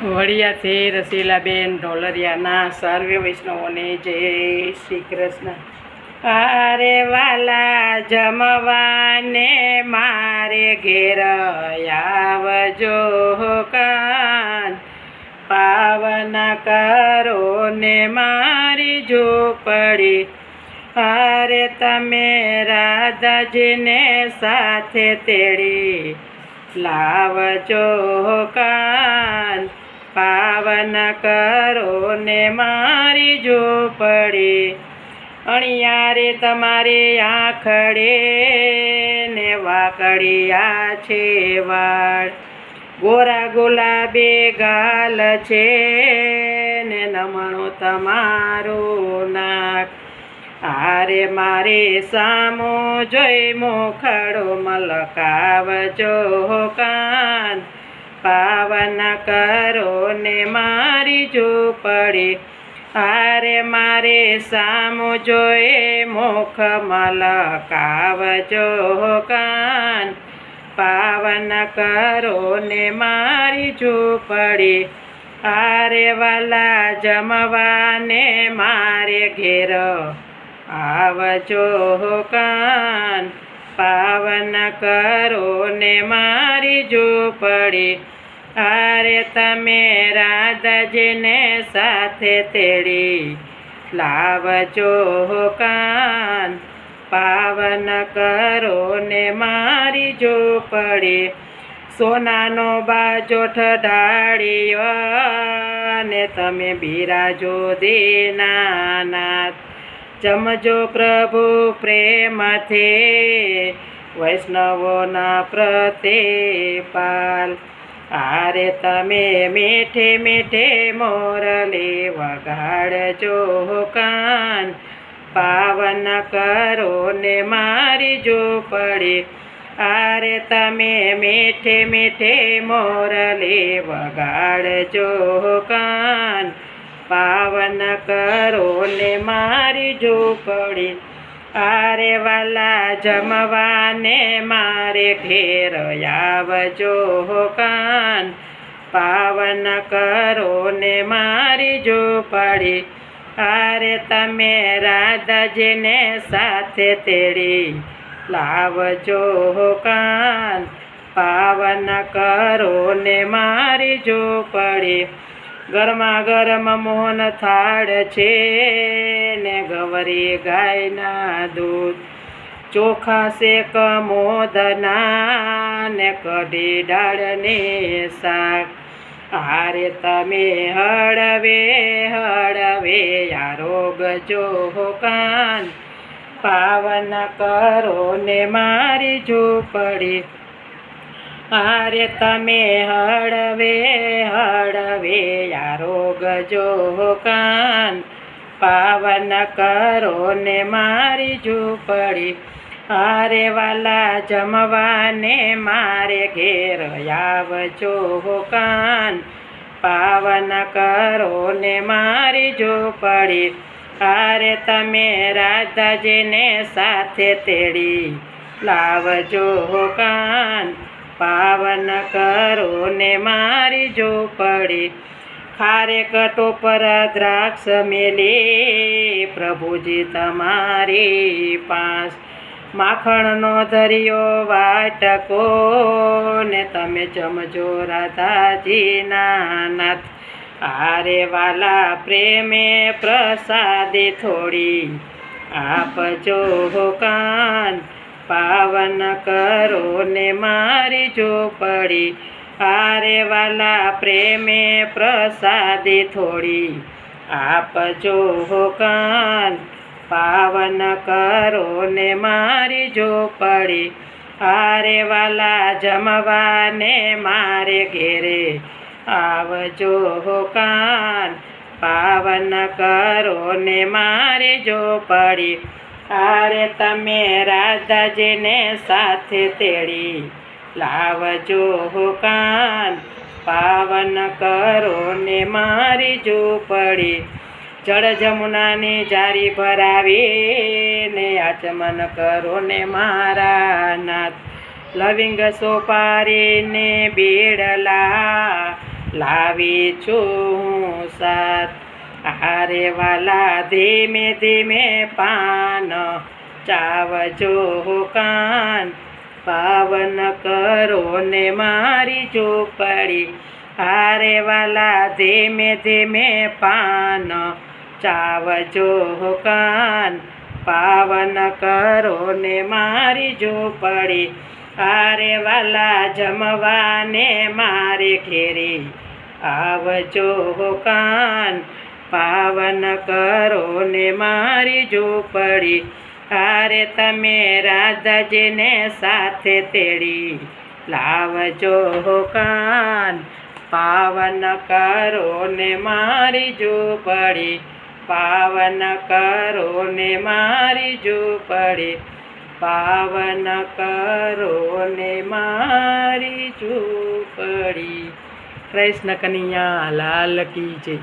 વડિયાથી રસીલાબેન ઢોલરિયાના સર્વે વૈષ્ણવોને જય શ્રી કૃષ્ણ. અરે વાલા જમવાને મારે ઘેર આવજો કાન, પાવન કરો ને મારી ઝૂંપડી. અરે તમે રાધાજીને સાથે તેડી લાવજો કાન, પાવન કરો ને મારી ઝૂંપડી. અણિયારે તમારી આંખડે ને વાકડિયા છે વાળ, ગોરા ગુલાબી ગાલ છે ને નમણું તમારું નાક. આરે મારે સામો જોઈ મોખડો મલકાવજો કાન, પાવન કરો ને મારી ઝૂંપડી. આરે મારે સામો જોઈ મોખ મલકાવજો કાન, પાવન કરો ને મારી ઝૂંપડી. આરે વાલા જમવાને મારે ઘેર આવજો કાન, પાવન કરો ને મારી ઝૂંપડી. અરે તમે રાધાજીને સાથે તેડી લાવજો કાન, પાવન કરો ને મારી ઝૂંપડી. સોનાનો બાજોઠ ઢાળ્યો ને તમે બિરાજો દીનાનાથ. જમજો પ્રભુ પ્રેમથી વૈષ્ણવોના પ્રતિપાલ. આરે તમે મીઠે મીઠે મોરલી વગાડજો કાન, પાવન કરો ને મારી ઝૂંપડી. આરે તમે મીઠે મીઠે મોરલી વગાડજો કાન, પાવન કરો ને મારી ઝૂંપડી. આરે વાલા જમવાને મારે ઘેર આવજો કાન, પાવન કરો ને મારી ઝૂંપડી. આરે તમે રાધાજીને સાથે તેડી લાવજો કાન, પાવન કરો ને મારી ઝૂંપડી. ગરમા ગરમ મોહન થાળ છે ને ગવરી ગાયના દૂધ, ચોખા શેક મોદના ને કઢી દાળને શાક. આરે તમે હળવે હળવે આરોગજો કાન, પાવન કરો ને મારી ઝૂંપડી. આરે તમે હળવે હળવે આરોગજો કાન, પાવન કરો ને મારી ઝૂંપડી. આરે વાલા જમવાને મારે ઘેર આવજો કાન, પાવન કરો ને મારી ઝૂંપડી. આરે તમે રાધાજીને સાથે તેડી લાવજો કાન, પાવન કરો ને મારી ઝૂંપડી. ખારે કટો પર દ્રાક્ષ મેલી પ્રભુજી તમારી પાસ, માખણનો દરિયો વાટકો ને તમે જમજો રાધાજીના નાથ. આરે વાલા પ્રેમે પ્રસાદી થોડી આપજો કાન, પાવન કરો ને મારી ઝૂંપડી. આરે વાલા પ્રેમે પ્રસાદી થોડી આપજો કાન, પાવન કરો ને મારી ઝૂંપડી. આરે વાલા જમવાને મારે ઘેરે આવજો કાન, પાવન કરો ને મારી ઝૂંપડી. આરે તમે રાધાજીને સાથે તેડી લાવજો કાન, પાવન કરો ને મારી ઝૂંપડી. જળ જમુનાની જારી ભરાવી ને આચમન કરો ને મારા નાથ. લવિંગ સોપારીને બેડલા લાવી છું હું સાથ. હારે વાલા ધીમે ધીમે પાન ચાવજો કાન. પાવન કરો ને મારી ઝૂંપડી. હારે વાલા ધીમે ધીમે પાન ચાવજો કાન. પાવન કરો ને મારી ઝૂંપડી. હારે વાલા જમવાને મારે ઘેરે આવજો કાન. પાવન કરો ને મારી ઝૂંપડી. હારે તમે રાધાજીને સાથે તેડી લાવજો કાન. પાવન કરો ને મારી ઝૂંપડી. પાવન કરો ને મારી ઝૂંપડી. પાવન કરો ને મારી ઝૂંપડી. કૃષ્ણ કનૈયા લાલ કી જય.